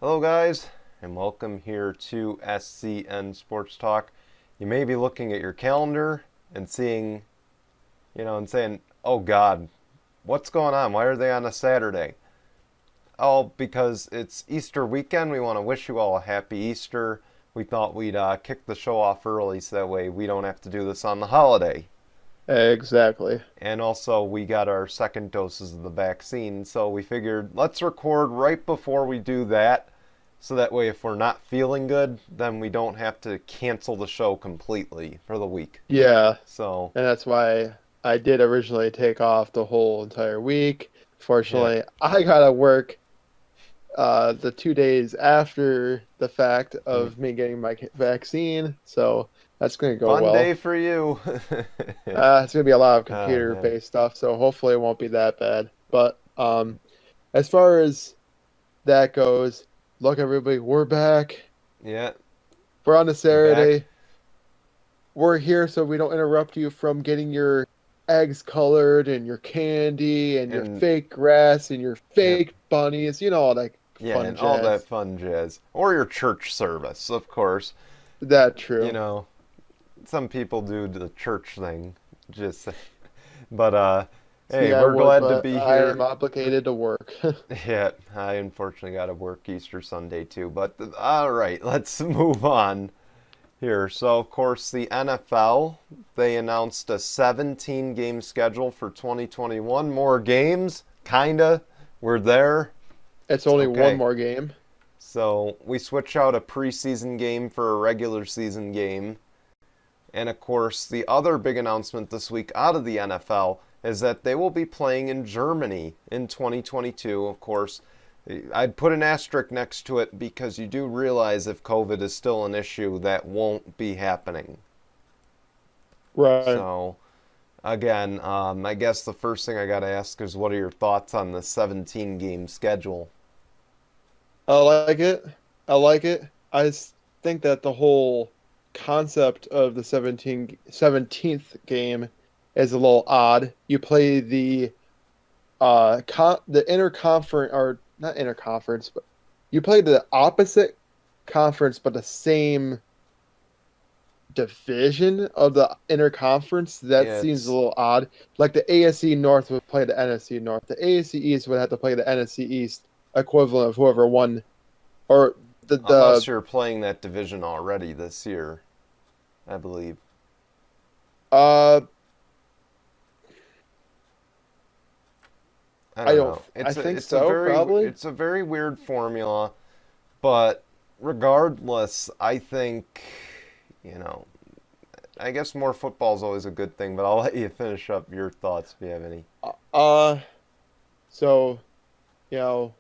Hello, guys, and welcome here to SCN Sports Talk. You may be looking at your calendar and seeing, and saying, oh God, what's going on? Why are they on a Saturday? Oh, because it's Easter weekend. We want to wish you all a happy Easter. We thought we'd kick the show off early so that way we don't have to do this on the holiday. Exactly. And also, we got our second doses of the vaccine, so we figured let's record right before we do that. So that way, if we're not feeling good, then we don't have to cancel the show completely for the week. Yeah, So, and that's why I did originally take off the whole entire week. yeah, Fortunately, I gotta work the 2 days after the fact mm, of me getting my vaccine, so that's gonna go fun day well. for you. It's gonna be a lot of Oh, man. computer-based stuff, so hopefully it won't be that bad. But as far as that goes, look, everybody, we're back. Yeah, We're on a we're back. Saturday. We're here so we don't interrupt you from getting your eggs colored and your candy and your And, fake grass and your yep, fake bunnies, all that yeah, fun and all that jazz. fun jazz. Or your church service, of course. That You true. know, some people do the church thing. Just, but, See, hey, I we're would, glad to but be I am here. obligated to work. Yeah, I unfortunately got to work Easter Sunday too. But all right, let's move on here. So, of course, the NFL, they announced a 17 game schedule for 2021. More games, kinda. We're there. It's It's only one okay. more game. So, we switch out a preseason game for a regular season game. And of course, the other big announcement this week out of the NFL is that they will be playing in Germany in 2022. Of course, I'd put an asterisk next to it because you do realize if COVID is still an issue, that won't be happening. Right. So, again, I guess the first thing I got to ask is what are your thoughts on the 17 game schedule? I like it. I like it. Think that the whole concept of the 17th game is a little odd. You play the interconference, or not interconference, but you play the opposite conference but the same division of the interconference. That Yeah, seems a it's little odd. Like the ASC North would play the NFC North. The ASC East would have to play the NFC East equivalent of whoever won, or the unless you're playing that division already this year, I believe. uh I I don't don't know. I It's a think it's a so, very probably. it's a very weird formula, but regardless, I think, you know, I guess more football is always a good thing, but I'll let you finish up your thoughts if you have any. Uh so you know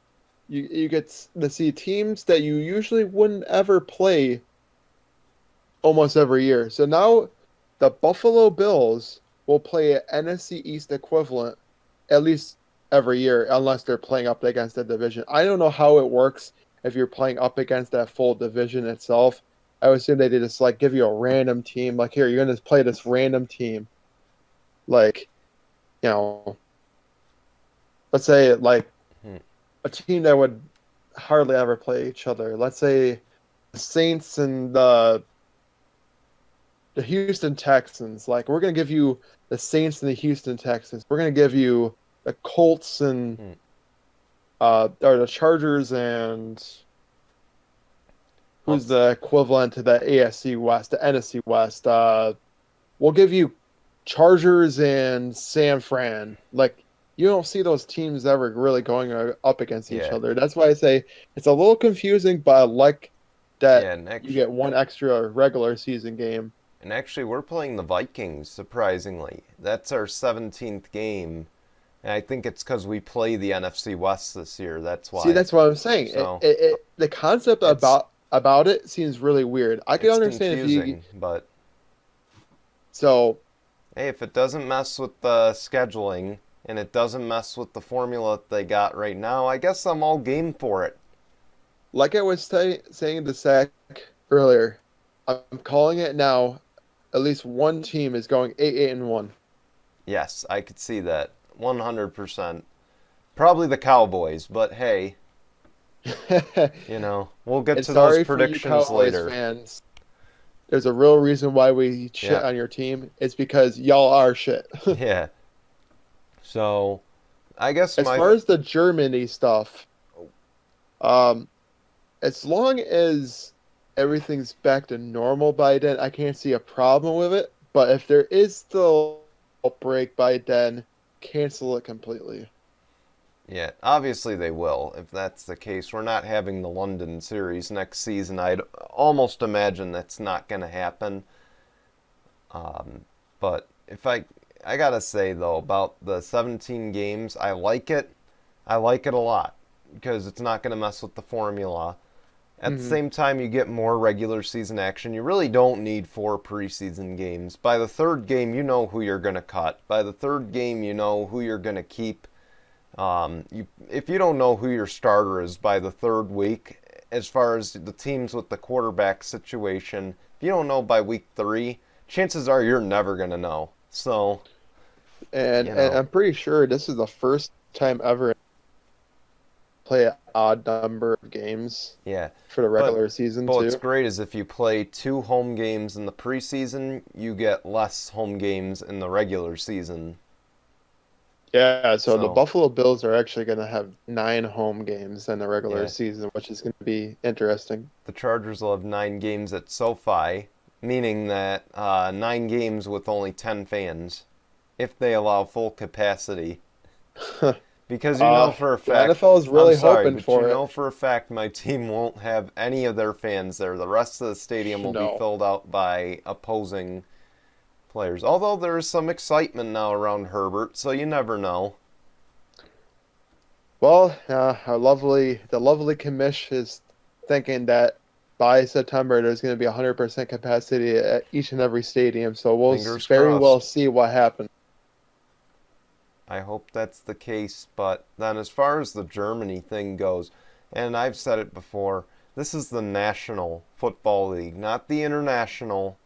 you get to see teams that you usually wouldn't ever play almost every year. So now the Buffalo Bills will play an NFC East equivalent at least every year, unless they're playing up against the division. I don't know how it works if you're playing up against that full division itself. I would assume they just like give you a random team, like here, you're gonna play this random team. Like, you know, let's say like Hmm. a team that would hardly ever play each other. Let's say the Saints and the Houston Texans. Like we're gonna give you the Saints and the Houston Texans. We're gonna give you the Colts and Hmm. or the Chargers and Well, who's the equivalent to the AFC West, the NFC West. We'll give you Chargers and San Fran. Like you don't see those teams ever really going up against each yeah, other. That's why I say it's a little confusing, but I like that yeah, you get one extra regular season game. and actually we're playing the Vikings surprisingly. That's our 17th game, and I think it's because we play the NFC West this year. That's See, why. that's what I'm saying. So The concept it's about it seems really weird. I can it's understand if you confusing, but so hey, if it doesn't mess with the scheduling and it doesn't mess with the formula that they got right now, I guess I'm all game for it. like I was saying to Zach earlier, I'm calling it now. At least one team is going 8-1. Yes, I could see that. 100%. Probably the Cowboys, but hey. We'll get And to those sorry for you predictions Cowboys later. fans. There's a real reason why we shit Yeah, on your team. It's because y'all are shit. yeah. So, I guess As my far as the Germany stuff, um, as long as everything's back to normal by then, I can't see a problem with it. But if there is still a break by then, cancel it completely. Yeah, obviously they will. If that's the case, we're not having the London series next season. I'd almost imagine that's not going to happen. But if I gotta say though about the 17 games, I like it. I like it a lot because it's not going to mess with the formula. At the Hmm. same time, you get more regular season action. You really don't need 4 preseason games. By the third game, you know who you're going to cut. By the third game, you know who you're going to keep. If you don't know who your starter is by the third week, as far as the teams with the quarterback situation, if you don't know by week 3, chances are you're never going to know. So, And, you and know, I'm pretty sure this is the first time ever play an odd number of games yeah. for the But regular season but what's too. great is if you play 2 home games in the preseason, you get less home games in the regular season. Yeah, so the So Buffalo Bills are actually going to have 9 home games in the regular yeah, season, which is going to be interesting. the Chargers will have 9 games at SoFi, meaning that 9 games with only 10 fans, if they allow full capacity. Because you know for a The fact, NFL is I'm really sorry, hoping but you for it. know for a fact my team won't have any of their fans there. The rest of the stadium will be No. filled out by opposing players. Although there is some excitement now around Herbert, so you never know. Well, the lovely commish is thinking that by September there's going to be 100% capacity at each and every stadium, so we'll Fingers very well crossed. see what happens. I hope that's the case. But then, as far as the Germany thing goes, and I've said it before, this is the National Football League, not the International.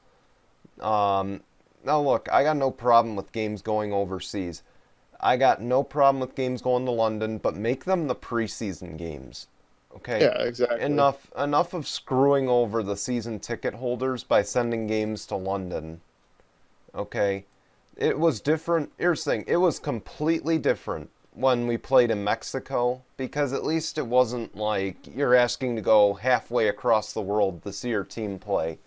Um, Now, look, I got no problem with games going overseas. I got no problem with games going to London, but make them the preseason games. Okay? Yeah, exactly. Enough of screwing over the season ticket holders by sending games to London. Okay? It was different. Here's the thing, it was completely different when we played in Mexico because at least it wasn't like you're asking to go halfway across the world to see your team play.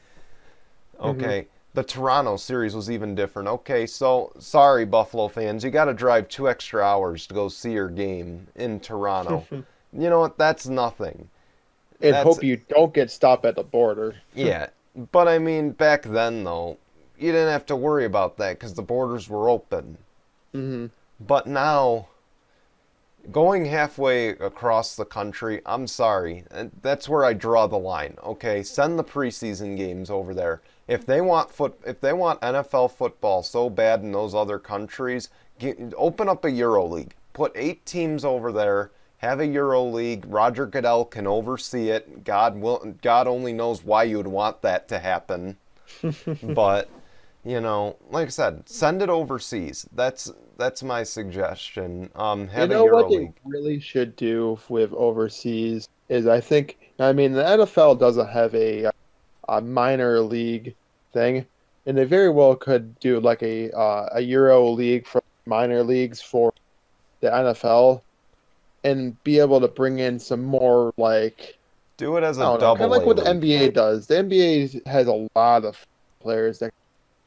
Hmm. Okay, the Toronto series was even different. Okay, so sorry, Buffalo fans, you got to drive 2 extra hours to go see your game in Toronto. You know what? That's nothing. And That's hope you don't get stopped at the border. Yeah, but I mean, back then though, you didn't have to worry about that because the borders were open. Hmm. But now, going halfway across the country, I'm sorry. That's where I draw the line. Okay, send the preseason games over there. If they want NFL football so bad in those other countries, open up a Euro League. Put 8 teams over there. Have a Euro League. Roger Goodell can oversee it. God only knows why you would want that to happen. But like I said, send it overseas. That's my suggestion. You Have a know what Euro they League. really should do with overseas is I mean, the NFL doesn't have a minor league thing, and they very well could do like a Euro League for minor leagues for the NFL and be able to bring in some more like Do it as I a don't know, kind of double like A what the league. NBA does. The NBA has a lot of players that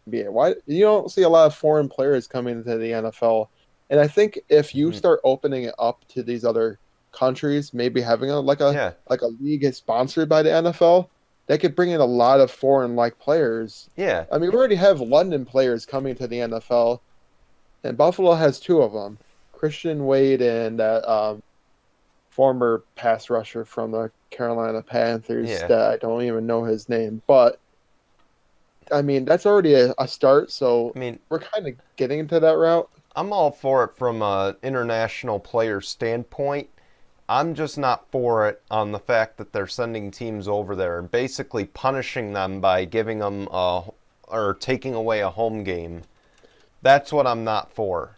can be it. Why you don't see a lot of foreign players coming into the NFL? And I think if you Mhm. start opening it up to these other countries, maybe having Yeah, like a league is sponsored by the NFL, that could bring in a lot of foreign like players. yeah, I mean, we already have London players coming to the NFL, and Buffalo has 2 of them, Christian Wade and that former pass rusher from the Carolina Panthers yeah. that I don't even know his name. But I mean, that's already a start. So I mean, we're kind of getting into that route. I'm all for it from a international player standpoint. I'm just not for it on the fact that they're sending teams over there and basically punishing them by giving them or taking away a home game. That's what I'm not for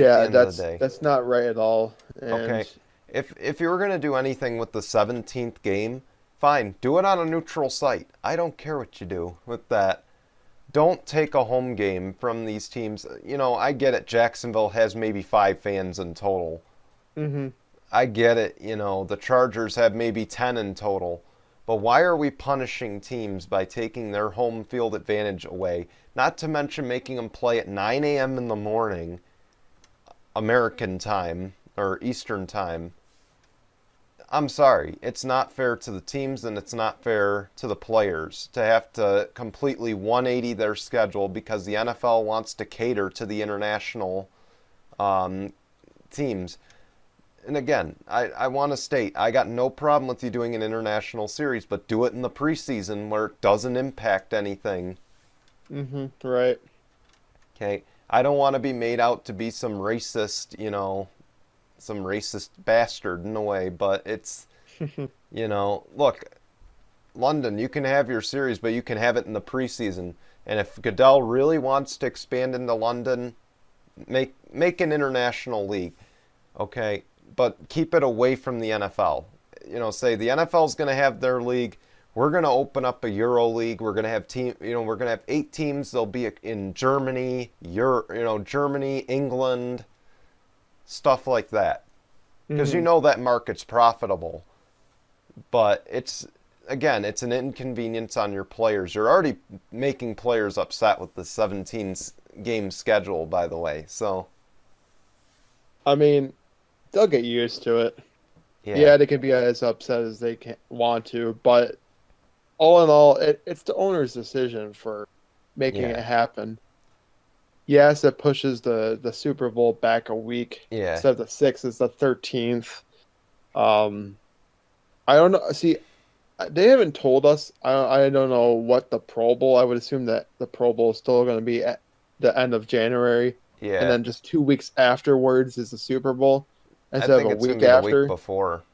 at the Yeah, end of the day. that's not right at all. And Okay. If you were going to do anything with the 17th game, fine, do it on a neutral site. I don't care what you do with that. Don't take a home game from these teams. You know, I get it. Jacksonville has maybe 5 fans in total. Mm-hmm. I get it. You know, the Chargers have maybe 10 in total. But why are we punishing teams by taking their home field advantage away? Not to mention making them play at 9 a.m. in the morning, American time, or Eastern time. I'm sorry, it's not fair to the teams and it's not fair to the players to have to completely 180 their schedule because the NFL wants to cater to the international um, teams. And again, I want to state, I got no problem with you doing an international series, but do it in the preseason where it doesn't impact anything. Mm-hmm. Right. Okay? I don't want to be made out to be some racist, some racist bastard in a way, but it's, look, London, you can have your series, but you can have it in the preseason. And if Goodell really wants to expand into London, make an international league, okay? But keep it away from the NFL. Say the NFL is going to have their league. We're going to open up a Euro League. We're going to have we're going to have 8 teams. They'll be in Germany, Germany, England, stuff like that. Because that market's profitable. But it's an inconvenience on your players. You're already making players upset with the 17 game schedule, by the way. So, I mean, they'll get used to it. yeah, They can be as upset as they can want to, but all in all, it's the owner's decision for making yeah, it happen. Yes, it pushes the Super Bowl back a week. yeah, Instead of the 6th, it's the 13th. I don't know. See, they haven't told us. I don't know what the Pro Bowl. I would assume that the Pro Bowl is still going to be at the end of January, and yeah. then just 2 weeks afterwards is the Super Bowl I instead of think a it's going week to be the week after. before,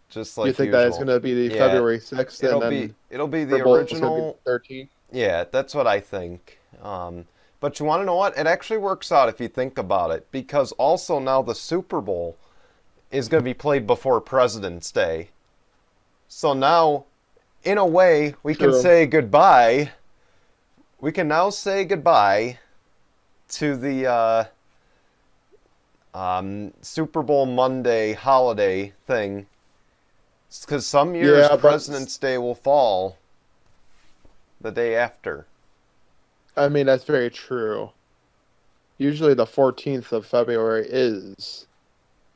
just You like think that it's usual. going to be the Yeah, February 6th, and then it'll be the Super Bowl is going to be original. the 13th? Yeah, that's what I think. But you want to know what? It actually works out if you think about it, because also now the Super Bowl is going to be played before President's Day. So now, in a way, we can True. say goodbye. We can now say goodbye to the Super Bowl Monday holiday thing, because some years Yeah, but President's Day will fall the day after. I mean that's very true. Usually the 14th of February is.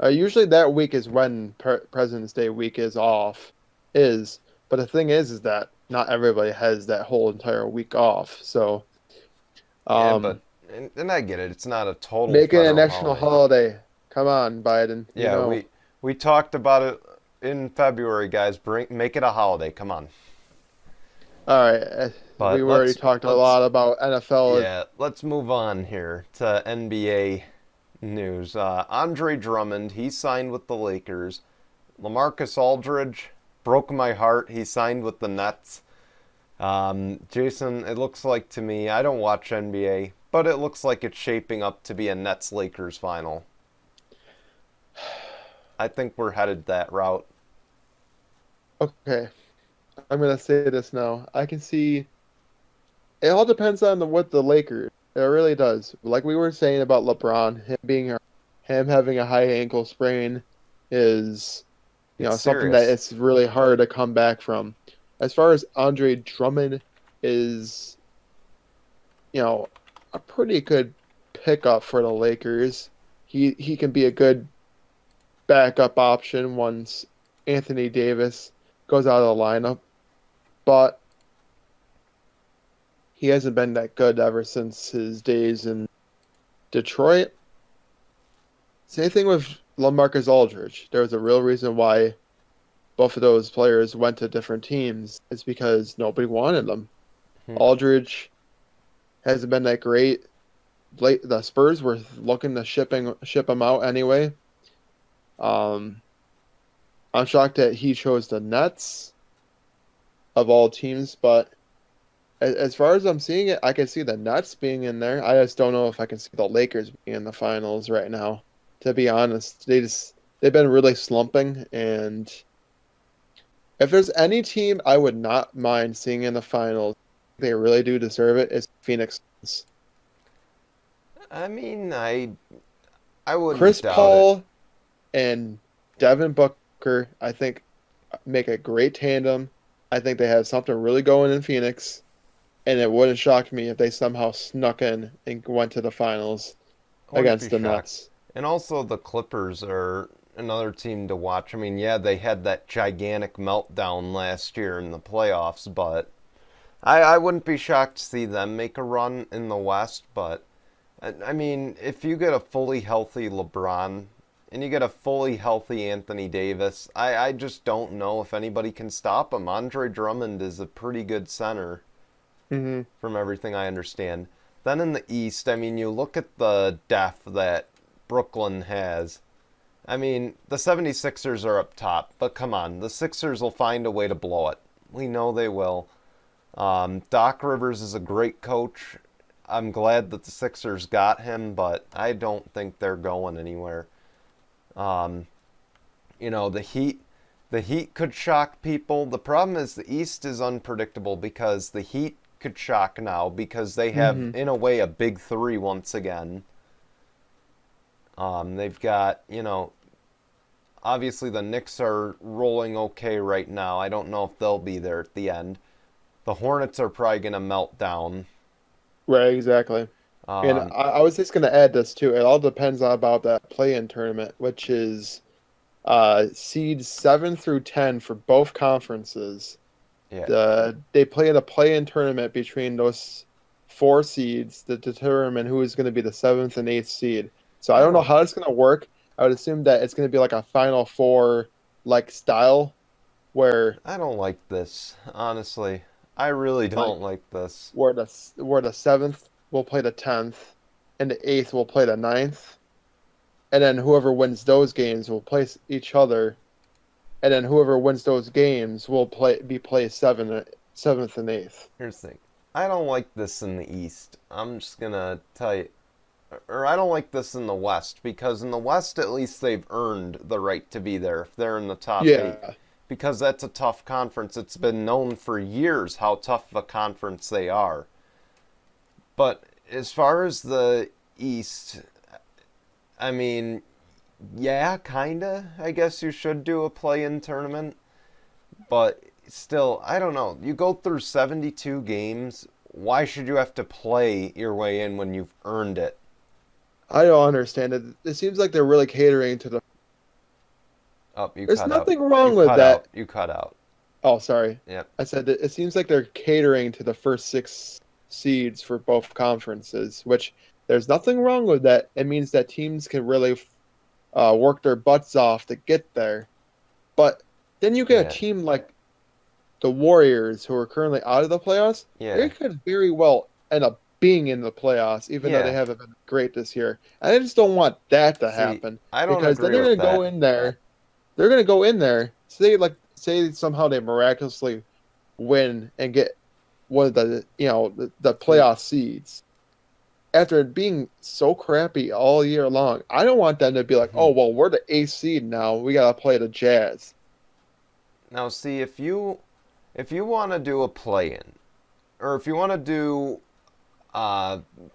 Usually that week is when President's Day week is off. Is, but the thing is that not everybody has that whole entire week off. So, Yeah, um, but and I get it. It's not a total make it a federal national holiday. holiday. Come on, Biden. You Yeah, know. we talked about it in February, guys. Make it a holiday. Come on. All right. We But already talked a lot about NFL. let's move on here to NBA news. Andre Drummond, he signed with the Lakers. LaMarcus Aldridge broke my heart. He signed with the Nets. Jason, it looks like to me, I don't watch NBA, but it looks like it's shaping up to be a Nets Lakers final. I think we're headed that route. Okay, I'm gonna say this now. I can see. It all depends on what the Lakers. It really does. Like we were saying about LeBron, him having a high ankle sprain is, It's something that serious. it's really hard to come back from. As far as Andre Drummond is, a pretty good pickup for the Lakers. He can be a good backup option once Anthony Davis goes out of the lineup, but he hasn't been that good ever since his days in Detroit. Same thing with LaMarcus Aldridge. There was a real reason why both of those players went to different teams. It's because nobody wanted them. Hmm. Aldridge hasn't been that great. The Spurs were looking to ship him out anyway. Um, I'm shocked that he chose the Nets of all teams, but as far as I'm seeing it, I can see the Nets being in there. I just don't know if I can see the Lakers being in the finals right now. To be honest, they just they've been really slumping, and if there's any team I would not mind seeing in the finals, they really do deserve it, is Phoenix. I mean, I wouldn't Chris doubt it. Paul and Devin Booker, I think, make a great tandem. I think they have something really going in Phoenix, and it wouldn't shock me if they somehow snuck in and went to the finals I wouldn't be against the shocked. Nets. And also, the Clippers are another team to watch. I mean, yeah, they had that gigantic meltdown last year in the playoffs, but I wouldn't be shocked to see them make a run in the West. But, I mean, if you get a fully healthy LeBron and you get a fully healthy Anthony Davis, I just don't know if anybody can stop him. Andre Drummond is a pretty good center Hmm. from everything I understand. Then in the East, I mean, you look at the depth that Brooklyn has. I mean, the 76ers are up top, but come on, the Sixers will find a way to blow it. We know they will. Doc Rivers is a great coach. I'm glad that the Sixers got him, but I don't think they're going anywhere. Um, the Heat could shock people. The problem is the East is unpredictable because the Heat could shock now because they have, Hmm. in a way, a big three once again. They've got, obviously the Knicks are rolling okay right now. I don't know if they'll be there at the end. The Hornets are probably going to melt down. Right, exactly. And Um, I was just going to add this too. It all depends on about that play-in tournament, which is seeds 7 through 10 for both conferences. yeah. They play in a play-in tournament between those four seeds to determine who is going to be the seventh and eighth seed. So I I don't know don't how it's going to work. I would assume that it's going to be like a Final Four like style where I don't like this, honestly. I really like don't like this. where the seventh will play the 10th and the eighth will play the ninth, and then whoever wins those games will play each other, and then whoever wins those games will play seventh and eighth. Here's the thing. I don't like this in the East. I'm just going to tell you. Or I don't like this in the West because in the West at least they've earned the right to be there if they're in the top eight. Yeah, Because that's a tough conference. It's been known for years how tough of a conference they are. But as far as the East, I mean, yeah, kinda. I guess you should do a play-in tournament, but still, I don't know. You go through 72 games. Why should you have to play your way in when you've earned it? I don't understand it. It seems like they're really catering to the. Oh, you There's cut out. nothing You wrong with cut that. out. You cut out. Oh, sorry. Yep. I said that it seems like they're catering to the first six seeds for both conferences, which there's nothing wrong with that. It means that teams can really work their butts off to get there. But then you get a Yeah. team like the Warriors, who are currently out of the playoffs. They Yeah. could very well end up being in the playoffs, even though they Yeah. haven't been great this year. And I just don't want that to See, happen I don't because then agree they're with going to go that. in there. They're going to go in there. Say somehow they miraculously win and get one of the See, playoff seeds after being so crappy all year long. I don't want them to be like, mhm. oh well, we're the eighth seed now. We got to play the Jazz. Now see if you want to do a play-in, or if you want to do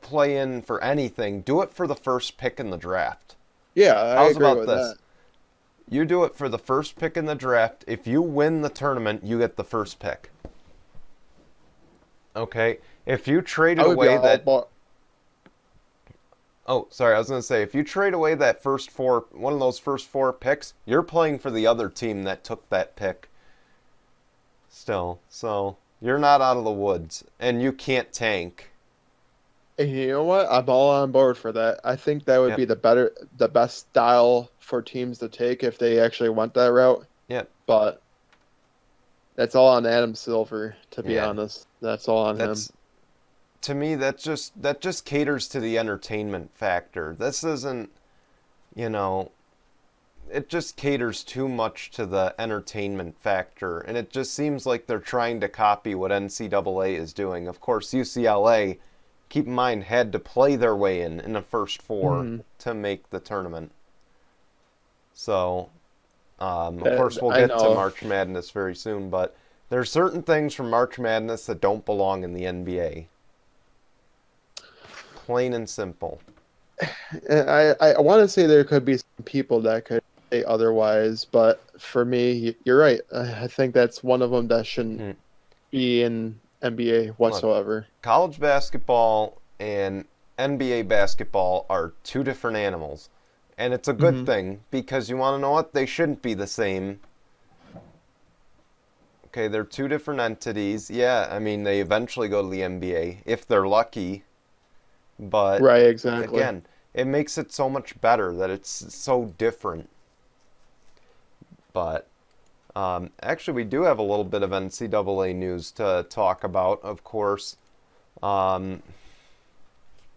play-in for anything, do it for the first pick in the draft. Yeah, I How's agree about with this? that. You do it for the first pick in the draft. If you win the tournament, you get the first pick. Okay? If you I traded would be away all that about. Oh, sorry, I was going to say if you trade away that one of those first four picks, you're playing for the other team that took that pick still. So, you're not out of the woods and you can't tank. You know what? I'm all on board for that. I think that would Yep. be the best style for teams to take if they actually went that route. Yep. But that's all on Adam Silver, to be Yeah. honest. That's all on him. That's to me that just caters to the entertainment factor. This isn't, you know, it just caters too much to the entertainment factor and it just seems like they're trying to copy what NCAA is doing. Of course, UCLA, keep in mind, had to play their way in the first four Mhm. to make the tournament. So, of course, we'll I get to know. March Madness very soon, but there's certain things from March Madness that don't belong in the NBA. Plain and simple. I want to say there could be some people that could say otherwise, but for me, you're right. I think that's one of them that shouldn't Hmm. be in NBA Look, whatsoever. college basketball and NBA basketball are two different animals. And it's a good Hmm. thing because you want to know what? They shouldn't be the same. Okay, they're two different entities. Yeah, I mean, they eventually go to the NBA if they're lucky. But Right, exactly. again, it makes it so much better that it's so different. But actually, we do have a little bit of NCAA news to talk about, of course, um,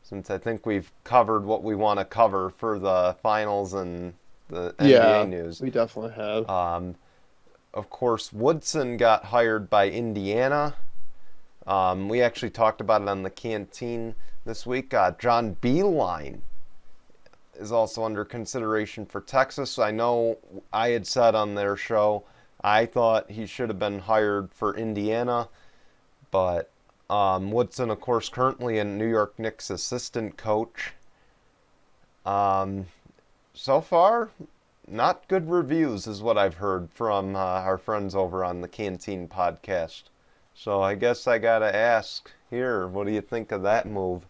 since I think we've covered what we want to cover for the finals and the NBA Yeah, news. we definitely have. Um, of course, Woodson got hired by Indiana. We actually talked about it on the canteen this week. John Beeline is also under consideration for Texas. I know I had said on their show I thought he should have been hired for Indiana, but Woodson, of course, currently a New York Knicks assistant coach. Um, so far, not good reviews, is what I've heard from our friends over on the Canteen podcast. So I guess I gotta ask here, what do you think of that move?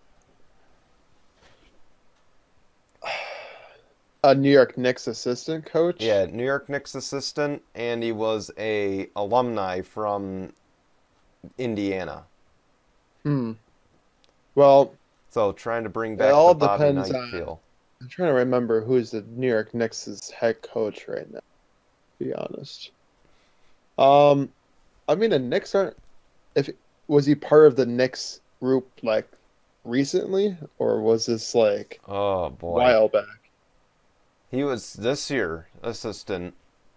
A New York Knicks assistant coach. Yeah, New York Knicks assistant, and he was a alumni from Indiana. Hmm. Well, So trying to bring it back the all Bobby depends Knight on. feel. I'm trying to remember who's the New York Knicks' head coach right now, to be honest. Um, I mean, the Knicks aren't. If Was he part of the Knicks group like recently, or was this like Oh a boy. while back? He was this year assistant,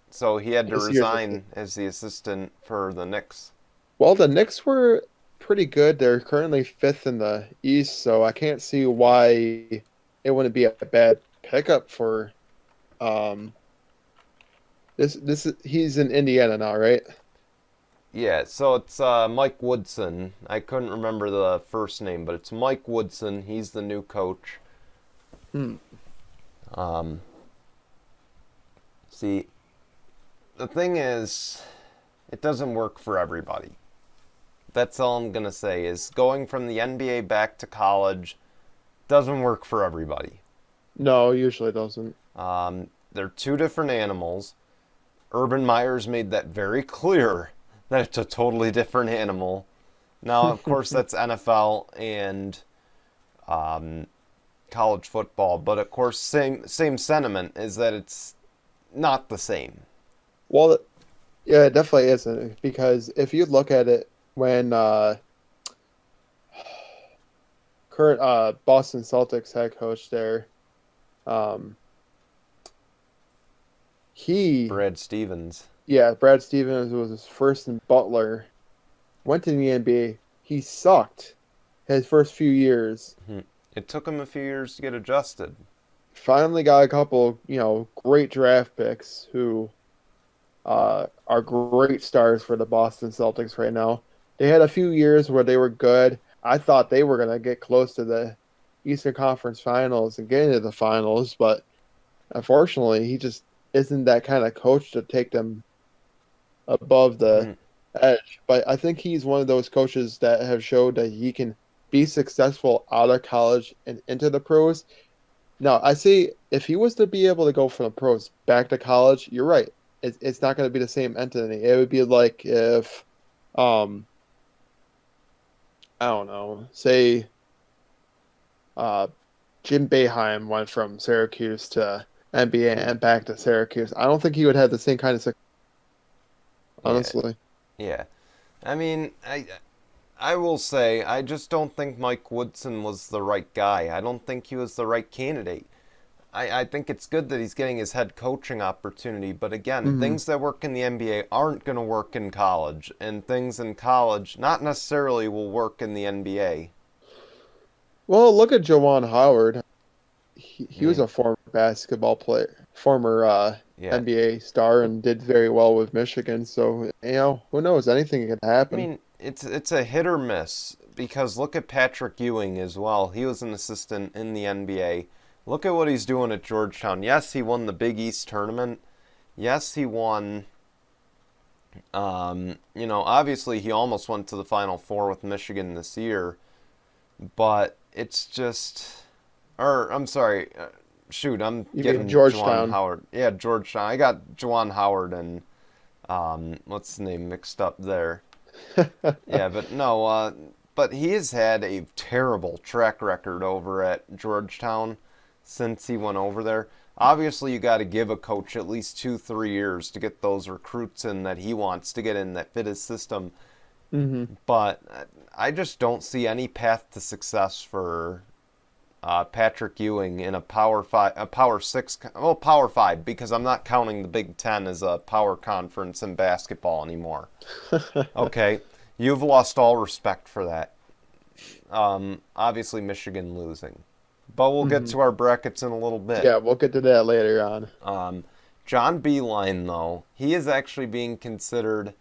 so he had to This year's. resign as the assistant for the Knicks. Well, the Knicks were pretty good. They're currently fifth in the East, so I can't see why it wouldn't be a bad pickup for um this is he's in Indiana now, right? Yeah, so it's Mike Woodson. I couldn't remember the first name, but it's Mike Woodson. He's the new coach. Hmm. Um, see, the thing is, it doesn't work for everybody. That's all I'm gonna say. Is going from the NBA back to college doesn't work for everybody. No, usually doesn't. They're two different animals. Urban Meyer's made that very clear that it's a totally different animal. Now, of course, that's NFL and um, college football, but of course, same sentiment is that it's not the same. Well, yeah, it definitely isn't because if you look at it when current Boston Celtics head coach there, um, he Brad Stevens. yeah, Brad Stevens was his first in Butler, went to the NBA. He sucked his first few years. Hmm. It took him a few years to get adjusted. Finally got a couple, great draft picks who are great stars for the Boston Celtics right now. They had a few years where they were good. I thought they were going to get close to the Eastern Conference Finals and get into the finals, but unfortunately, he just isn't that kind of coach to take them above the Hmm. edge. But I think he's one of those coaches that have showed that he can be successful out of college and into the pros. Now, I see if he was to be able to go from the pros back to college, you're right. It's not going to be the same entity. It would be like if, um, I don't know, say uh, Jim Boeheim went from Syracuse to NBA and back to Syracuse. I don't think he would have the same kind of success, Yeah, honestly. yeah. I mean, I will say I just don't think Mike Woodson was the right guy. I don't think he was the right candidate. I think it's good that he's getting his head coaching opportunity, but again, Hmm. things that work in the NBA aren't going to work in college, and things in college not necessarily will work in the NBA. Well, look at Jawan Howard. he was Yeah, a former basketball player, former yeah. NBA star, and did very well with Michigan. So who knows? Anything can I happen. mean, it's a hit or miss because look at Patrick Ewing as well. He was an assistant in the NBA. Look at what he's doing at Georgetown. Yes, he won the Big East tournament. Yes, he won. Obviously he almost went to the Final Four with Michigan this year, but it's just, or I'm sorry, shoot, I'm You mean getting Juwan Georgetown? Howard. Yeah, Georgetown. I got Juwan Howard and what's the name mixed up there. Yeah, but no, but he has had a terrible track record over at Georgetown since he went over there. Obviously, you got to give a coach at least 2, 3 years to get those recruits in that he wants to get in that fit his system. Hmm. But I just don't see any path to success for Patrick Ewing in a Power Five, a Power Six, well, Power Five, because I'm not counting the Big Ten as a power conference in basketball anymore. Okay, you've lost all respect for that. Obviously, Michigan losing. But we'll get Hmm. to our brackets in a little bit. Yeah, we'll get to that later on. John Beeline, though, he is actually being considered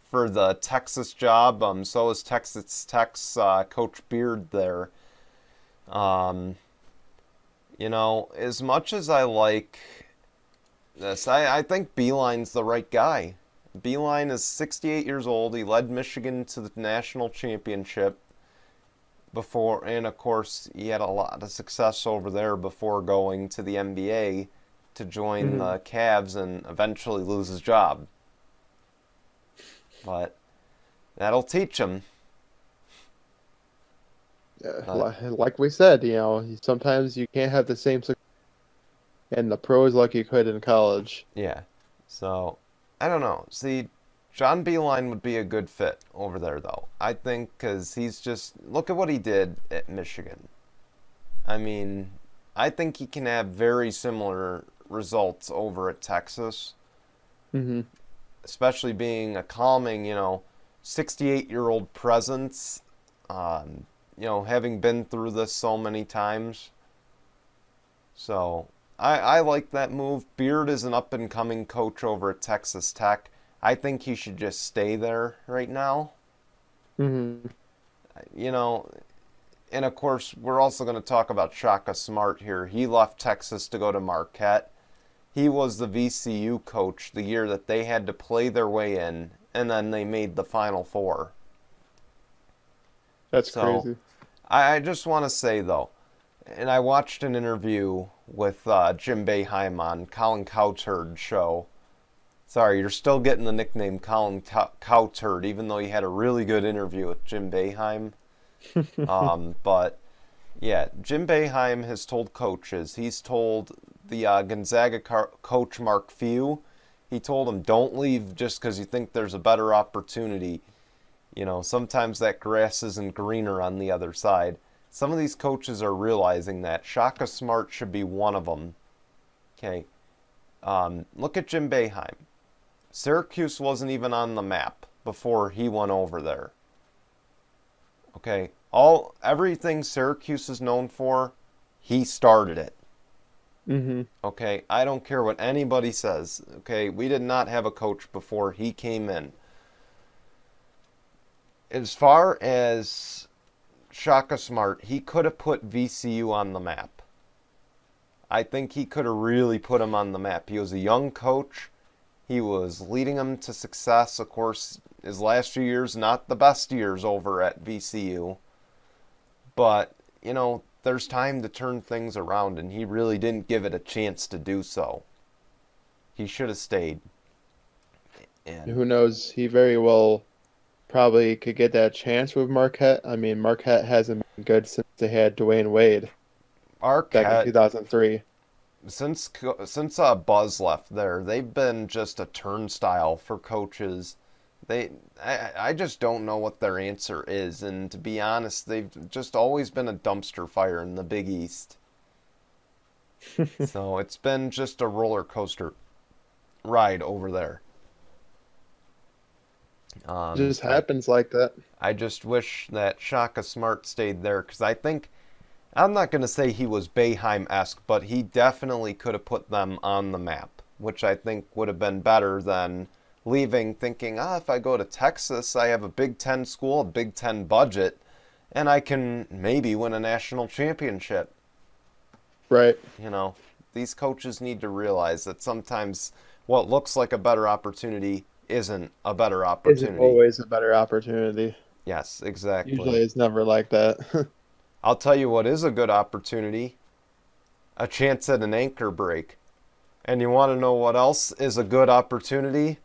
for the Texas job. So is Texas Tech's Coach Beard there. Um, as much as I like this, I think Beeline's the right guy. Beeline is 68 years old. He led Michigan to the national championship before, and of course, he had a lot of success over there before going to the NBA to join Hmm. the Cavs and eventually lose his job. But that'll teach him. But Like we said, sometimes you can't have the same success in the pros like you could in college. yeah, so I don't know. See, John Beeline would be a good fit over there, though. I think because he's just look at what he did at Michigan. I mean, I think he can have very similar results over at Texas, Hmm. especially being a calming, 68-year-old presence. Having been through this so many times. So I like that move. Beard is an up and coming coach over at Texas Tech. I think he should just stay there right now. Hmm. You know, and of course, we're also going to talk about Shaka Smart here. He left Texas to go to Marquette. He was the VCU coach the year that they had to play their way in, and then they made the Final Four. That's So crazy. I just want to say, though, and I watched an interview with Jim Boeheim on Colin Cowherd's show. Sorry, you're still getting the nickname Colin Cowherd, even though you had a really good interview with Jim Boeheim. But yeah, Jim Boeheim has told coaches. He's told the Gonzaga coach Mark Few. He told him, "Don't leave just because you think there's a better opportunity. Sometimes that grass isn't greener on the other side." Some of these coaches are realizing that. Shaka Smart should be one of them. Okay. Look at Jim Boeheim. Syracuse wasn't even on the map before he went over there. Okay. Everything Syracuse is known for, he started it. Hmm. Okay. I don't care what anybody says. Okay. We did not have a coach before he came in. As far as Shaka Smart, he could have put VCU on the map. I think he could have really put him on the map. He was a young coach. He was leading them to success. Of course, his last few years, not the best years over at VCU. But, there's time to turn things around, and he really didn't give it a chance to do so. He should have stayed. And, Who knows? He very well probably could get that chance with Marquette. I mean, Marquette hasn't been good since they had Dwayne Wade back in Arquette, 2003. since Buzz left there, they've been just a turnstile for coaches. I just don't know what their answer is, and to be honest, they've just always been a dumpster fire in the Big East. So it's been just a roller coaster ride over there. It just I happens like that. I just wish that Shaka Smart stayed there because I think I'm not going to say he was Boeheim-esque, but he definitely could have put them on the map, which I think would have been better than leaving thinking, if I go to Texas, I have a Big Ten school, a Big Ten budget, and I can maybe win a national championship. Right. You know, these coaches need to realize that sometimes what looks like a better opportunity isn't a better Isn't opportunity. always a better opportunity. Yes, Usually exactly. it's never like that. I'll tell you what is a good opportunity, a chance at an anchor break. And you want to know what else is a good opportunity?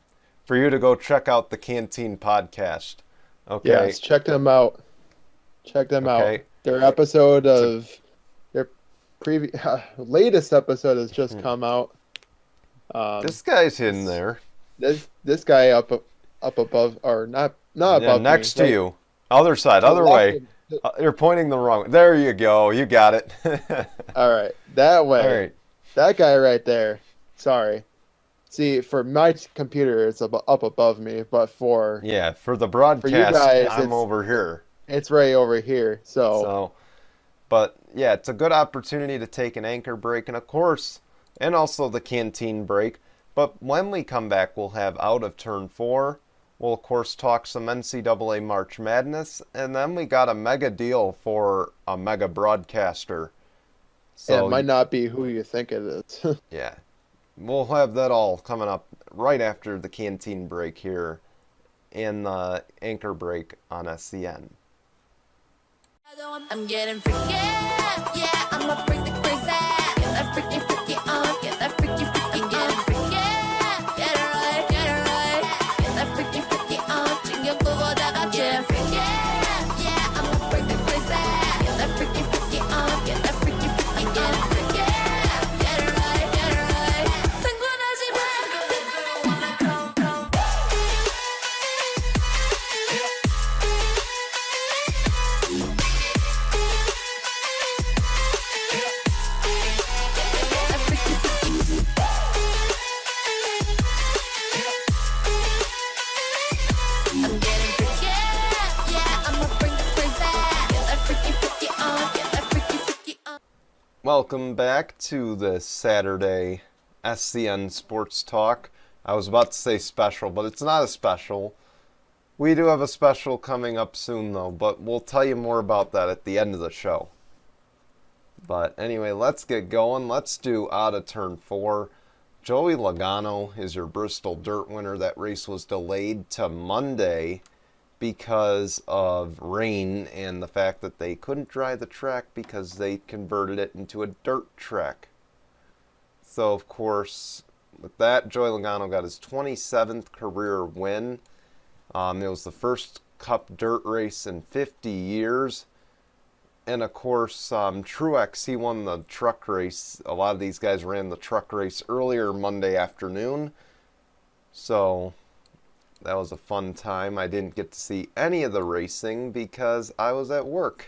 For you to go check out the Canteen podcast. Okay, Yes, check them out. Check them out. okay. Their episode It's a, of their previous latest episode has just come out. this Um, guy's in this there. this guy up above, or not Yeah, above me, next to right you. Other side, to the other left way. of. You're pointing the wrong way. There you go. You got it. All right, that All way. right. That guy right there. Sorry. See, for my computer, it's up above me, but Yeah, for the for you broadcast, guys, I'm over here. it's right over here. So So, but yeah, it's a good opportunity to take an anchor break and of course, and also the canteen break. But when we come back, we'll have out of turn 4. We'll of course talk some NCAA March Madness, and then we got a mega deal for a mega broadcaster. and it So might not be who you think it is. yeah, we'll have that all coming up right after the canteen break here in the anchor break on SCN. I'm getting freaky, yeah, I'ma bring the crazy. Get that freaky, freaky on, get that freaky, freaky on. Getting freaky, get it right, get it right. Get that freaky, freaky on, 챙겨 보고 다 같이. Getting freaky, yeah, I'ma bring the crazy. Get that freaky, freaky on, get that freaky, freaky on. Getting freaky, get it right, get it right. 상관하지 마. I'm getting freaky, yeah, I'ma bring the crazy. Get that freaky, freaky on, get that freaky, freaky on. Welcome back to the Saturday SCN Sports Talk. I was about to say special, but it's not a special. We do have a special coming up soon, though, but we'll tell you more about that at the end of the show. But anyway, let's get going. Let's do out of turn 4. Joey Logano is your Bristol Dirt winner. That race was delayed to Monday because of rain and the fact that they couldn't dry the track because they converted it into a dirt track. So, of course, with that, Joey Logano got his 27th career win. It was the first Cup dirt race in 50 years. And, of course, Truex, he won the truck race. A lot of these guys ran the truck race earlier Monday afternoon. So that was a fun time. I didn't get to see any of the racing because I was at work.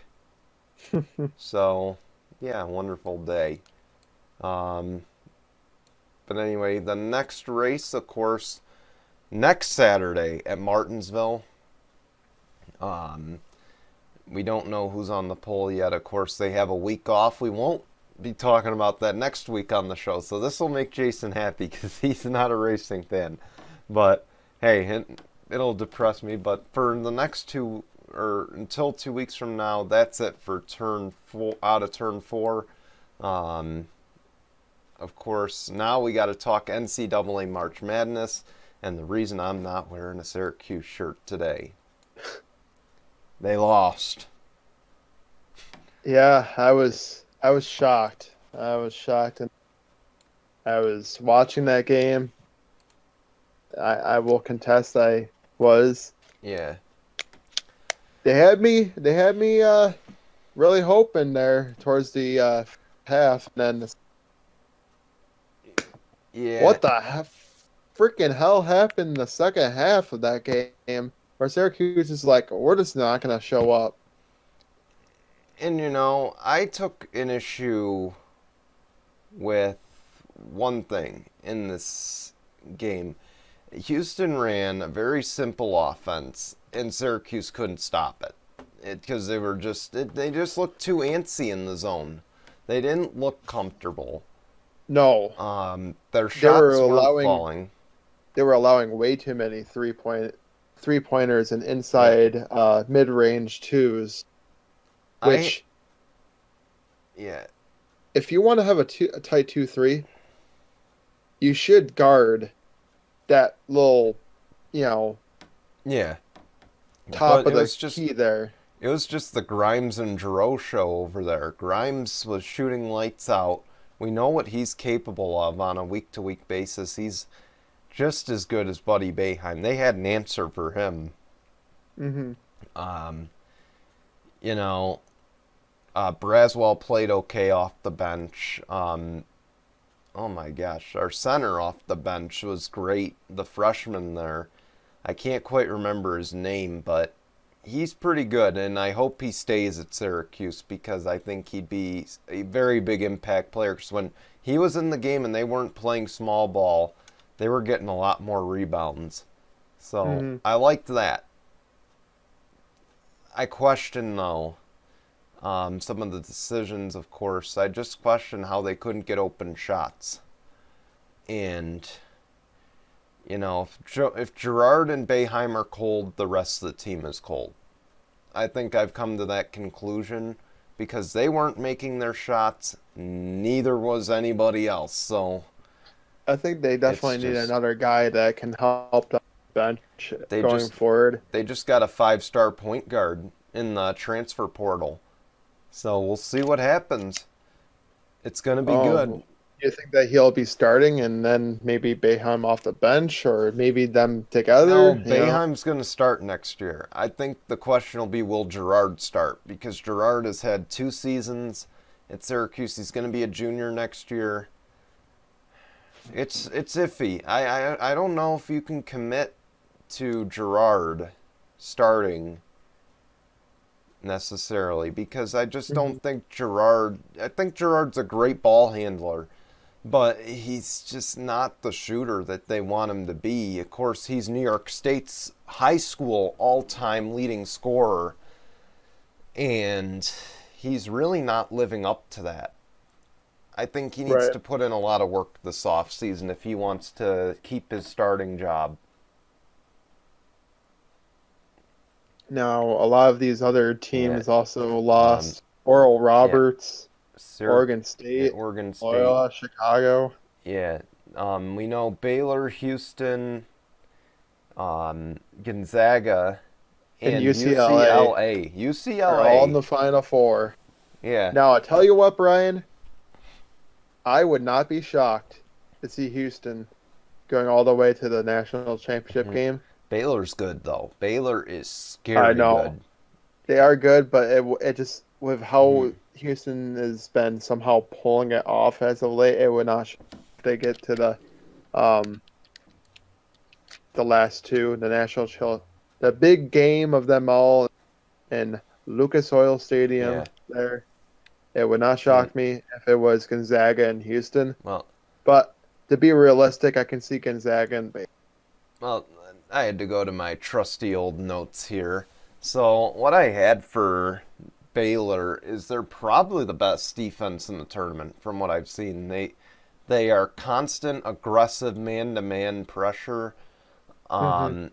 So, yeah, wonderful day. But anyway, the next race, of course, next Saturday at Martinsville. We don't know who's on the pole yet. Of course, they have a week off. We won't be talking about that next week on the show. So this will make Jason happy because he's not a racing fan. But hey, it'll depress me. But for the next until 2 weeks from now, that's it for turn 4, out of turn 4. Of course, now we got to talk NCAA March Madness, and the reason I'm not wearing a Syracuse shirt today. They lost. Yeah, I was shocked. I was shocked, and I was watching that game. I will contest I was. Yeah. They had me really hoping there towards the half, and then Yeah. what the freaking hell happened in the second half of that game where Syracuse is like, we're just not going to show up. And I took an issue with one thing in this game. Houston ran a very simple offense, and Syracuse couldn't stop it. because they just looked too antsy in the zone. They didn't look comfortable. No, Their they were shots weren't allowing falling. they were allowing way too many three pointers and Yeah. inside mid range twos. I Which, yeah if you want to have a tight 2-3, you should guard that little, you know, yeah. top But of the key there. it was just the Grimes and Giroux show over there. Grimes was shooting lights out. We know what he's capable of on a week-to-week basis. He's just as good as Buddy Boeheim. They had an answer for him. Hmm. Um, you know, Braswell played okay off the bench. Oh my gosh, our center off the bench was great. The freshman there, I can't quite remember his name, but he's pretty good, and I hope he stays at Syracuse because I think he'd be a very big impact player. Because when he was in the game and they weren't playing small ball, they were getting a lot more rebounds. So Hmm. I liked that. I question though some of the decisions. Of course, I just question how they couldn't get open shots, and if Gerard and Boeheim are cold, the rest of the team is cold. I think I've come to that conclusion because they weren't making their shots, neither was anybody else. So I think they it's definitely need just another guy that can help the bench they going just forward. they just got a 5-star point guard in the transfer portal. So we'll see what happens. It's going to be good. You think that he'll be starting and then maybe Boeheim off the bench, or maybe them No, together? Boeheim's going to start next year. I think the question will be, will Gerard start? Because Gerard has had 2 seasons at Syracuse. He's going to be a junior next year. It's iffy. I don't know if you can commit to Gerard starting necessarily because I just don't think Gerard. I think Gerard's a great ball handler, but he's just not the shooter that they want him to be. Of course, he's New York State's high school all-time leading scorer, and he's really not living up to that. I think he needs Right. to put in a lot of work this offseason if he wants to keep his starting job. Now, a lot of these other Yeah. teams also Um, lost. Oral yeah. Roberts, Oregon Yeah, State, Oregon State. Loyola, Chicago, Yeah. We know Baylor, Houston, Gonzaga, and and UCLA UCLA. are all in UCLA. the Final Four. Yeah. Now, I tell you what, Brian, I would not be shocked to see Houston going all the way to the national championship game. Baylor's good though. Baylor is I scary know good. they are good, but it just with how Houston has been somehow pulling it off as of late, it would not shock if they get to the last two, the big game of them all in Lucas Oil Stadium. Yeah. There, it would not shock me if it was Gonzaga and Houston. Well, But to be realistic, I can see Gonzaga and Baylor. well, I had to go to my trusty old notes here. So what I had for Baylor is they're probably the best defense in the tournament from what I've seen. They are constant, aggressive man-to-man pressure. The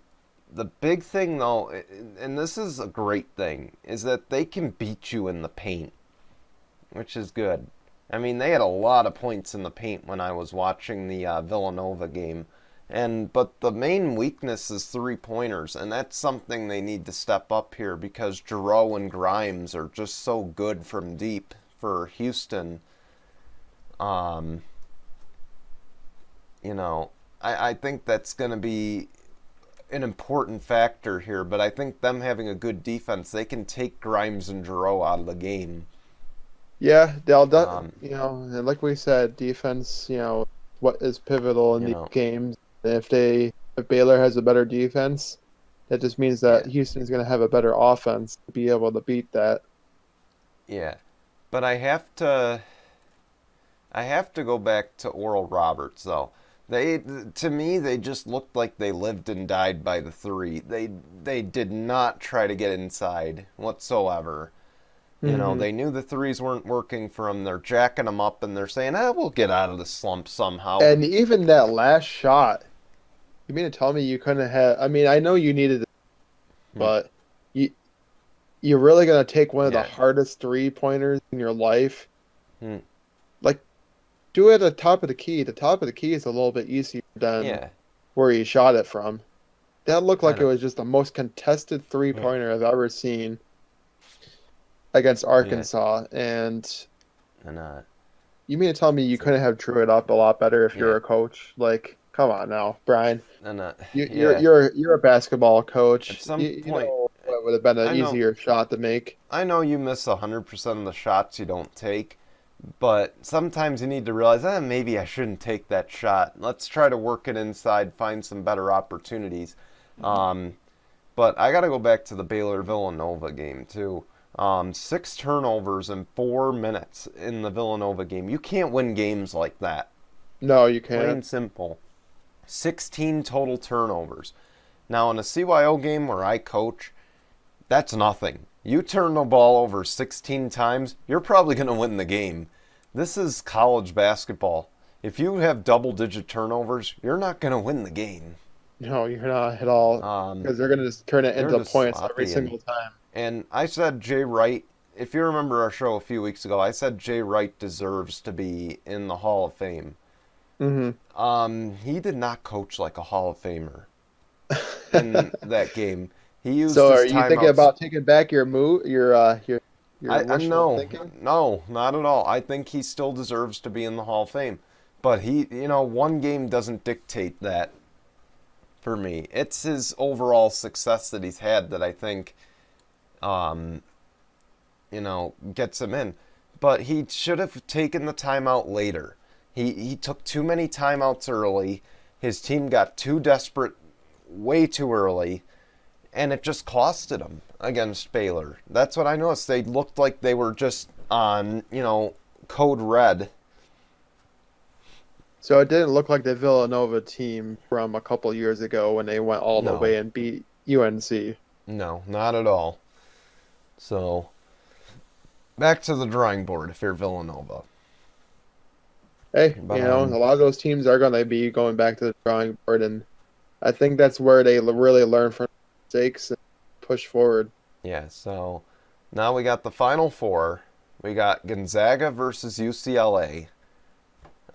big thing, though, and this is a great thing, is that they can beat you in the paint, which is good. I mean, they had a lot of points in the paint when I was watching the Villanova game. But the main weakness is 3-pointers, and that's something they need to step up here because Giroux and Grimes are just so good from deep for Houston. I think that's going to be an important factor here, but I think them having a good defense, they can take Grimes and Giroux out of the game. Yeah, and like we said, defense, what is pivotal in these games. If Baylor has a better defense, that just means that Houston is going to have a better offense to be able to beat that. Yeah, but I have to go back to Oral Roberts though. To me, they just looked like they lived and died by the three. They did not try to get inside whatsoever. You know, Hmm. they knew the threes weren't working for them. They're jacking them up and they're saying, we'll get out of the slump somehow. And even that last shot, you mean to tell me you couldn't have? I mean, I know you needed it, Hmm. but you you're really gonna take one of the Yeah. hardest 3-pointers in your life? Hmm. Like, do it at the top of the key. The top of the key is a little bit easier than Yeah. where he shot it from. That looked I like it know. was just the most contested Yeah. 3-pointer I've ever seen against Yeah. Arkansas. And And you mean to tell me you so, couldn't have drew it up a lot better if yeah. you're a coach? Like, come on now, Brian. And You, you're yeah. you're you're a basketball At coach. some You point, know what would have been an I know. easier shot to make. I know you miss 100% of the shots you don't take, but sometimes you need to realize, maybe I shouldn't take that shot. Let's try to work it inside, find some better opportunities. Um, but I got to go back to the Baylor Villanova game, too. 6 turnovers in 4 minutes in the Villanova game. You can't win games like that. No, you Plain can't. simple. 16 total turnovers. Now, in a CYO game where I coach, that's nothing. You turn the ball over 16 times, you're probably going to win the game. This is college basketball. If you have double digit turnovers, you're not going to win the game. No, you're not at all. Um, Because they're gonna just turn it they're into just points every sloppy. single time. And I said Jay Wright, if you remember our show a few weeks ago, I said Jay Wright deserves to be in the Hall of Fame. Hmm. He did not coach like a Hall of Famer in that game. He used So, his are you thinking timeouts. about taking back your move, your I wishful no, thinking? no, not at all. I think he still deserves to be in the Hall of Fame. But one game doesn't dictate that for me. It's his overall success that he's had that I think, um, gets him in. But he should have taken the timeout later. He took too many timeouts early. His team got too desperate way too early, and it just costed them against Baylor. That's what I noticed. They looked like they were just on, code red. So it didn't look like the Villanova team from a couple years ago when they went all the No, way and beat UNC. no, not at all. So, back to the drawing board if you're Villanova. Hey, But, a lot of those teams are going to be going back to the drawing board, and I think that's where they really learn from mistakes and push forward. yeah, so now we got the Final Four. We got Gonzaga versus UCLA.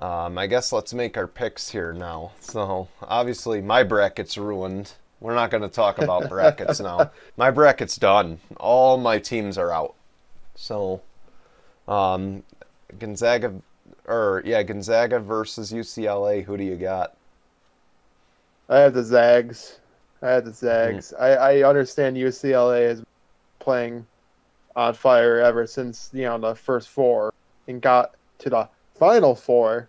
I guess let's make our picks here now. So, obviously, my bracket's ruined. We're not going to talk about brackets now. My bracket's done. All my teams are out. So, um, Gonzaga, Gonzaga versus UCLA. Who do you got? I have the Zags. I have the Hmm. Zags. I understand UCLA is playing on fire ever since the first four and got to the final four.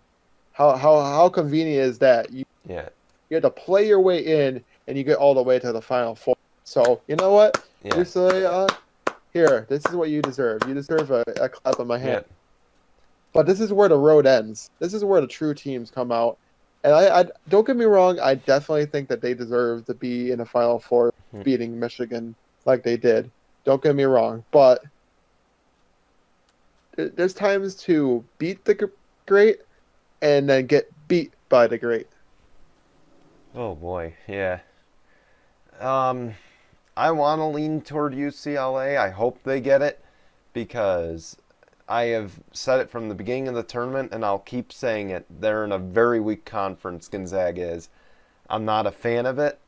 How convenient is that? Yeah, You had to play your way in and you get all the way to the final four. So you know what, yeah, UCLA, here, this is what you deserve. You deserve a clap on my hand. yeah, But this is where the road ends. This is where the true teams come out. And I don't get me wrong, I definitely think that they deserve to be in the Final Four, hmm, beating Michigan like they did. Don't get me wrong, but there's times to beat the great and then get beat by the great. Oh boy, yeah. Um, I want to lean toward UCLA. I hope they get it because I have said it from the beginning of the tournament, and I'll keep saying it. They're in a very weak conference, Gonzaga is. I'm not a fan of it.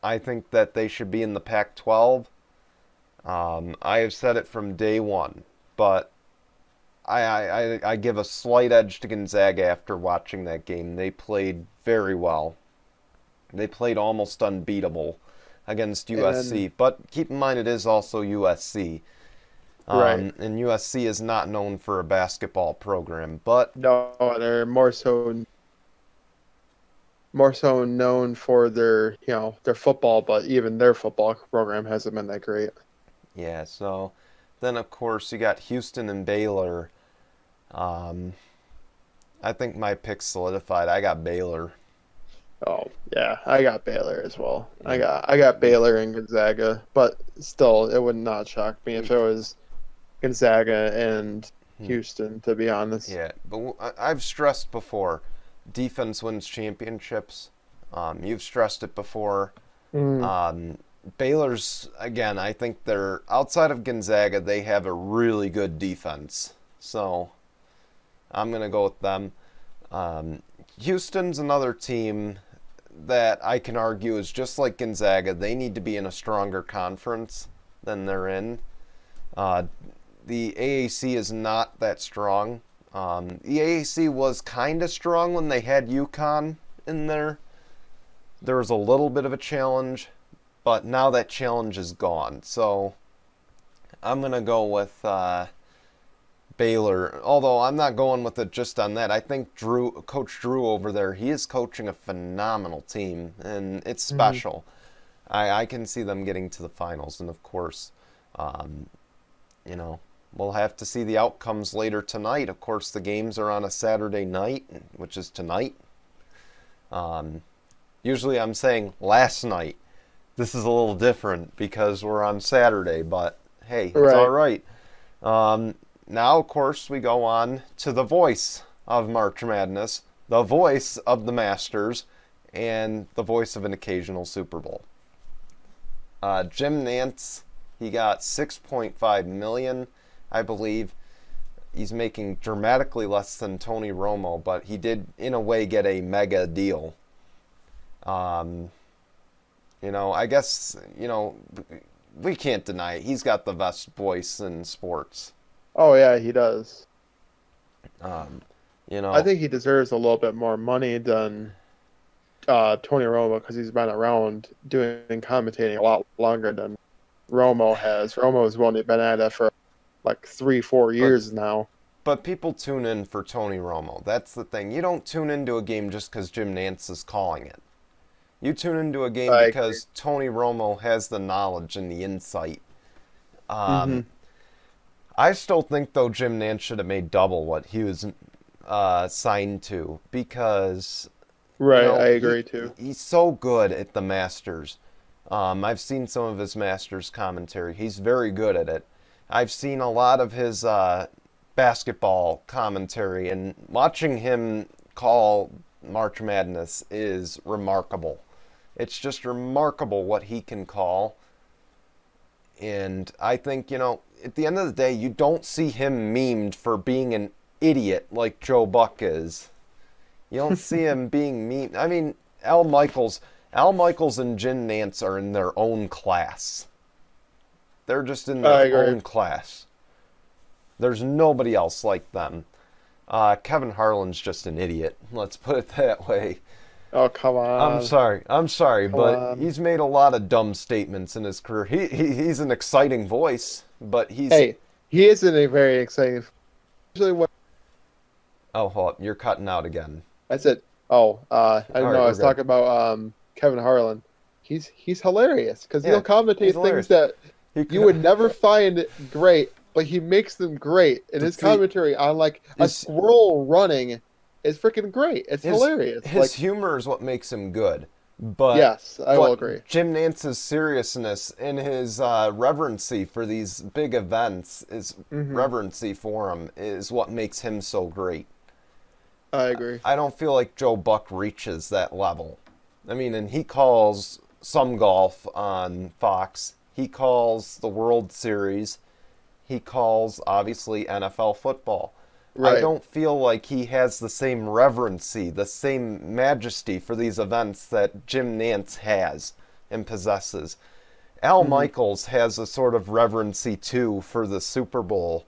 I think that they should be in the Pac 12. I have said it from day one, but I give a slight edge to Gonzaga after watching that game. They played very well. They played almost unbeatable against And USC, but keep in mind it is also USC. right, And USC is not known for a basketball program, but no, they're more so known for their football, but even their football program hasn't been that great. yeah, so then of course you got Houston and Baylor. Um, I think my pick's solidified. I got Baylor. Oh yeah, I got Baylor as well. I Yeah. got Baylor and Gonzaga, but still, it would not shock me if it was Gonzaga and Houston. To be honest. Yeah, but I've stressed before, defense wins championships. You've stressed it before. Mm, Um, Baylor's, again, I think they're outside of Gonzaga, they have a really good defense. So I'm gonna go with them. Houston's another team that I can argue is just like Gonzaga. They need to be in a stronger conference than they're in. Uh, the AAC is not that strong. The AAC was kind of strong when they had UConn in there. There was a little bit of a challenge, but now that challenge is gone. So I'm going to go with Baylor, although I'm not going with it just on that. I think Coach Drew over there, he is coaching a phenomenal team, and it's special. I can see them getting to the finals, and of course, um, you know, we'll have to see the outcomes later tonight. Of course, the games are on a Saturday night, which is tonight. Usually I'm saying last night. This is a little different because we're on Saturday, but hey, it's all right. right. Now, of course, we go on to the voice of March Madness, the voice of the Masters, and the voice of an occasional Super Bowl. Jim Nance, he got $6.5 million, I believe. He's making dramatically less than Tony Romo, but he did, in a way, get a mega deal. I guess, we can't deny it. He's got the best voice in sports. Oh yeah, he does. Um, I think he deserves a little bit more money than Tony Romo because he's been around doing commentating a lot longer than Romo has. Romo's only been at it for like 3-4 but years now. but people tune in for Tony Romo. That's the thing. You don't tune into a game just because Jim Nance is calling it. You tune into a game I agree. because Tony Romo has the knowledge and the insight. Hmm. Um, I still think, though, Jim Nance should have made double what he was signed to because, Right, I he agree too. he's so good at the Masters. I've seen some of his Masters commentary. He's very good at it. I've seen a lot of his basketball commentary, and watching him call March Madness is remarkable. It's just remarkable what he can call. And I think, at the end of the day, you don't see him memed for being an idiot like Joe Buck is. You don't see him being memed. I mean, Al Michaels and Jim Nance are in their own class. They're just in I their agree. own class. There's nobody else like them. Kevin Harlan's just an idiot. Let's put it that way. Oh, come I'm on. sorry. I'm sorry, Come but on. he's made a lot of dumb statements in his career. He's an exciting voice, but he's Hey, he isn't a very exciting. Usually, what oh, hold up, you're cutting out again. I said, oh, I All don't right, know. I we're was good. talking about Kevin Harlan. He's hilarious because Yeah, he'll he's commentate things hilarious. that He you would could, never find great, but he makes them great. And his see, commentary on like a his squirrel running is freaking great. It's his hilarious. his Like, humor is what makes him good, but yes, I will agree. what Jim Nance's seriousness and his reverency for these big events, his Hmm. reverency for him, is what makes him so great. I agree. I don't feel like Joe Buck reaches that level. I mean, and he calls some golf on Fox. He calls the World Series. He calls, obviously, NFL football. I Right. don't feel like he has the same reverency, the same majesty for these events that Jim Nance has and possesses. Al Hmm. Michaels has a sort of reverency, too, for the Super Bowl.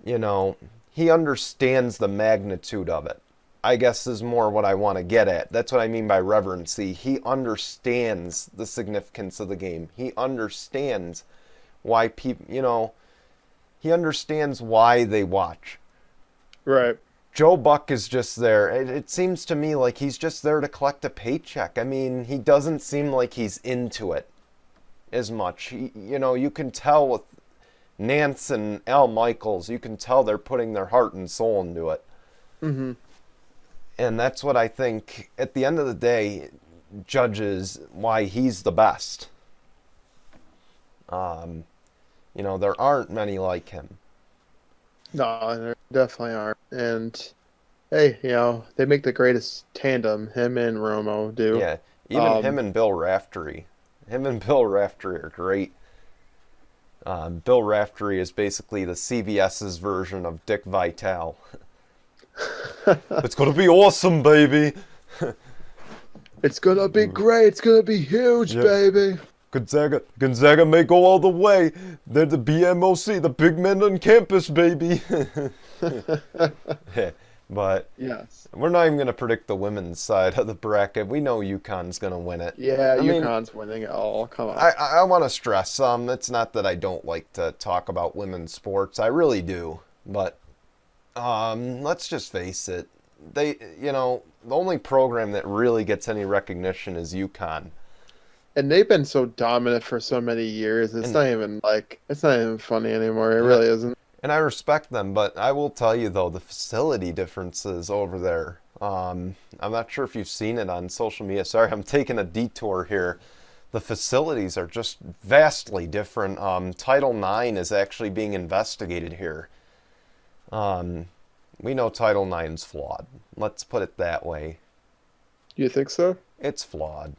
You know, he understands the magnitude of it. I guess is more what I want to get at. That's what I mean by reverency. He understands the significance of the game. He understands why people, he understands why they watch. Right. Joe Buck is just there. It seems to me like he's just there to collect a paycheck. I mean, he doesn't seem like he's into it as much. You can tell with Nance and Al Michaels, you can tell they're putting their heart and soul into it. Hmm. And that's what I think, at the end of the day, judges why he's the best. There aren't many like him. No, there definitely aren't. And hey, they make the greatest tandem. Him and Romo do. Yeah, even him and Bill Raftery. Him and Bill Raftery are great. Bill Raftery is basically the CBS's version of Dick Vitale. It's gonna be awesome, baby. It's gonna be great. It's gonna be huge, baby. Gonzaga may go all the way. They're the BMOC, the big men on campus, baby. But yes, we're not even going to predict the women's side of the bracket. We know UConn's going to win it. Yeah, UConn's winning it all. Come on. I want to stress, it's not that I don't like to talk about women's sports. I really do. But let's just face it. The only program that really gets any recognition is UConn. And they've been so dominant for so many years. It's not even funny anymore. It really isn't. And I respect them, but I will tell you though, the facility differences over there. I'm not sure if you've seen it on social media. Sorry, I'm taking a detour here. The facilities are just vastly different. Title IX is actually being investigated here. We know Title IX's flawed. Let's put it that way. You think so? It's flawed.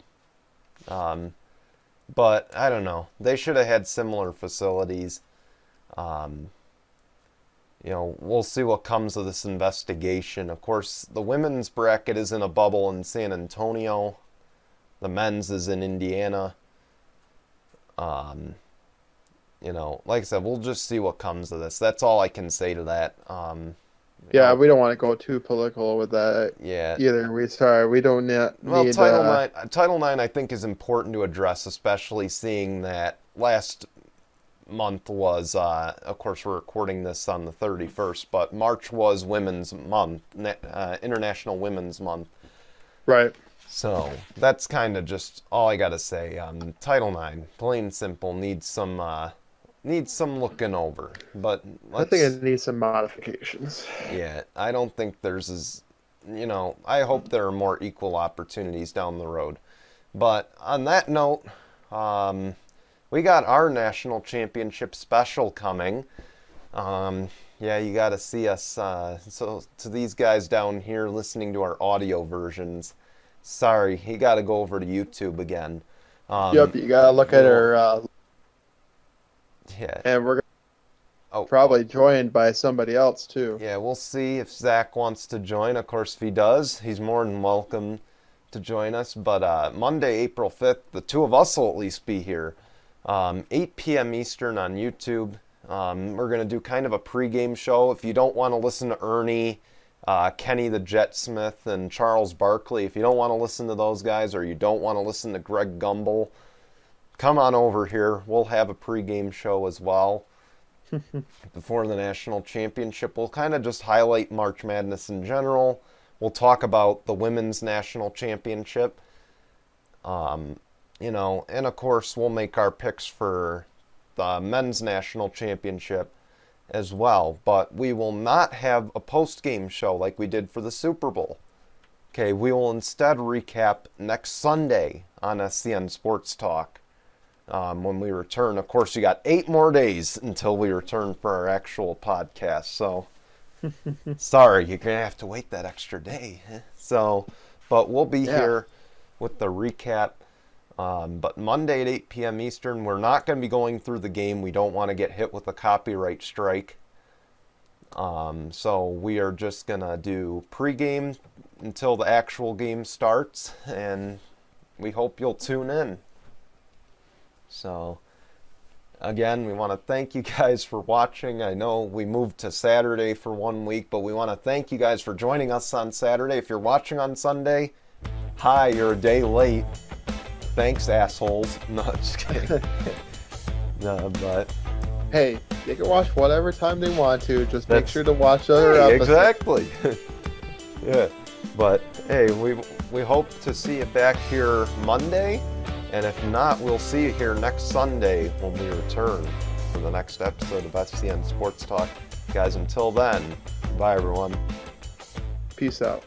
But I don't know. They should have had similar facilities. We'll see what comes of this investigation. Of course, the women's bracket is in a bubble in San Antonio. The men's is in Indiana. Like I said, we'll just see what comes of this. That's all I can say to that. We don't want to go too political with that. Yeah. Either. We don't need. Well, Title IX, I think, is important to address, especially seeing that last month was, of course, we're recording this on the 31st, but March was Women's Month, International Women's Month. Right. So that's kind of just all I got to say. Title IX, plain and simple, needs some looking over. But I think it needs some modifications. Yeah, I don't think there's I hope there are more equal opportunities down the road. But on that note, we got our national championship special coming. You got to see us. So to these guys down here listening to our audio versions, sorry, you got to go over to YouTube again. Yep, you got to look at our. Yeah. And we're probably joined by somebody else too. Yeah, we'll see if Zach wants to join. Of course, if he does, he's more than welcome to join us. But Monday, April 5th, the two of us will at least be here. 8 p.m. Eastern on YouTube. We're going to do kind of a pregame show. If you don't want to listen to Ernie, Kenny the Jet Smith, and Charles Barkley, if you don't want to listen to those guys or you don't want to listen to Greg Gumbel, come on over here. We'll have a pregame show as well before the national championship. We'll kind of just highlight March Madness in general. We'll talk about the women's national championship. And of course, we'll make our picks for the men's national championship as well. But we will not have a post-game show like we did for the Super Bowl. Okay, we will instead recap next Sunday on SCN Sports Talk when we return. Of course, you got 8 more days until we return for our actual podcast. So, sorry, you're going to have to wait that extra day. But we'll be here with the recap. But Monday at 8 p.m. Eastern, we're not going to be going through the game. We don't want to get hit with a copyright strike. So we are just going to do pregame until the actual game starts, and we hope you'll tune in. So, again, we want to thank you guys for watching. I know we moved to Saturday for 1 week, but we want to thank you guys for joining us on Saturday. If you're watching on Sunday, hi, you're a day late. Thanks, assholes. No, just kidding. No, but... Hey, they can watch whatever time they want to. Just make sure to watch other episodes. Exactly. Yeah. But, hey, we hope to see you back here Monday. And if not, we'll see you here next Sunday when we return for the next episode of SCN Sports Talk. Guys, until then, bye, everyone. Peace out.